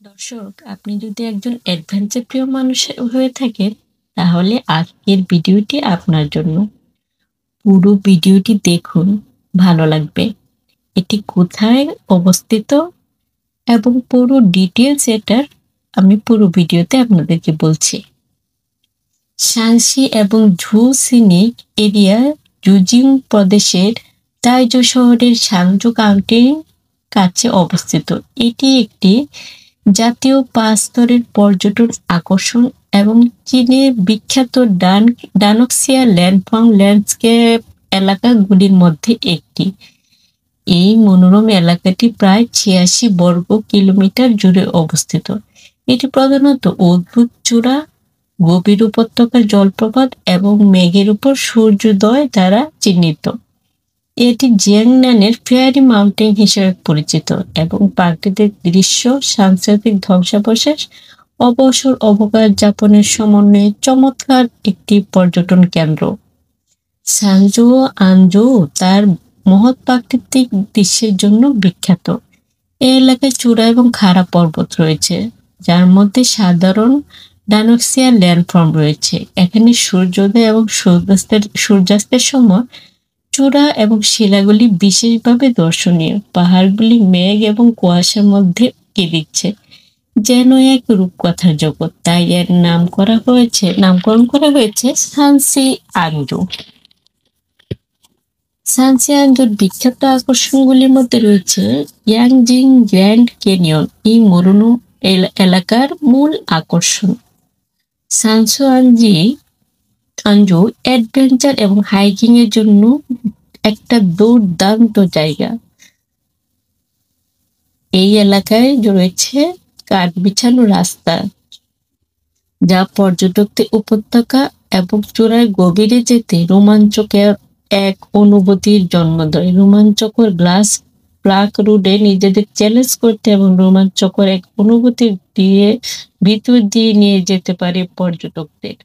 দর্শক, আপনি যদি একজন অ্যাডভেঞ্চার প্রিয় মানুষ হয়ে থাকেন, তাহলে আজকের ভিডিওটি আপনার জন্য। পুরো ভিডিওটি দেখুন, ভালো লাগবে। এটি কোথায় অবস্থিত এবং পুরো ডিটেলস এটার আমি পুরো ভিডিওতে আপনাদেরকে বলছি। শানসি এবং ঝু সিনিক এরিয়া জুজিং প্রদেশের তাইজো শহরের সাংজু কাউন্টির কাছে অবস্থিত। এটি একটি জাতীয় 5 স্তরের পর্যটন আকর্ষণ এবং চীনের বিখ্যাত ডানক্সিয়া ল্যান্ডফর্ম ল্যান্ডস্কেপ এলাকাগুলির মধ্যে একটি। এই মনোরম এলাকাটি প্রায় 86 বর্গ কিলোমিটার জুড়ে অবস্থিত। এটি প্রধানত অদ্ভুত চূড়া, গভীর উপত্যকার জলপ্রপাত এবং মেঘের উপর সূর্যোদয় দ্বারা চিহ্নিত। এটি জিয়াংনানের ফেয়ারি মাউন্টেন হিসেবে পরিচিত এবং প্রাকৃতিক দৃশ্য, সাংস্কৃতিক ধ্বংসাবশেষ, অবসর অবকাশ যাপনের সমন্বয়ে চমৎকার একটি পর্যটন কেন্দ্র। সানজু আনজু তার মহৎ প্রাকৃতিক দৃশ্যের জন্য বিখ্যাত। এই এলাকায় চূড়া এবং খাড়া পর্বত রয়েছে, যার মধ্যে সাধারণ ডানক্সিয়া ল্যান্ডফর্ম রয়েছে। এখানে সূর্যোদয় এবং সূর্যাস্তের সময় চূড়া এবং শিলাগুলি বিশেষভাবে দর্শনীয়। পাহাড়গুলি মেঘ এবং কুয়াশার মধ্যে উঁকি দিচ্ছে, যেন এক রূপকথার জগৎ। তাই এর নামকরণ করা হয়েছে সানসি আঞ্জু। সানসি আঞ্জুর বিখ্যাত আকর্ষণগুলির মধ্যে রয়েছে ইয়াংজিং গ্র্যান্ড ক্যানিয়ন, এই মরুভূমি এলাকার মূল আকর্ষণ। সানসু আঞ্জু অ্যাডভেঞ্চার এবং হাইকিং এর জন্য একটা দুর্দান্ত জায়গা। এই এলাকায় রয়েছে কাঠ বিছানো রাস্তা, যা পর্যটকদের উপত্যকা এবং চূড়ার গভীরে যেতে রোমাঞ্চকর এক অনুভূতির জন্ম দেয়। রোমাঞ্চকর গ্লাস ব্লক রোডে নিজেদের চ্যালেঞ্জ করতে এবং রোমাঞ্চকর এক অনুভূতির ভিতর দিয়ে নিয়ে যেতে পারে পর্যটকদের।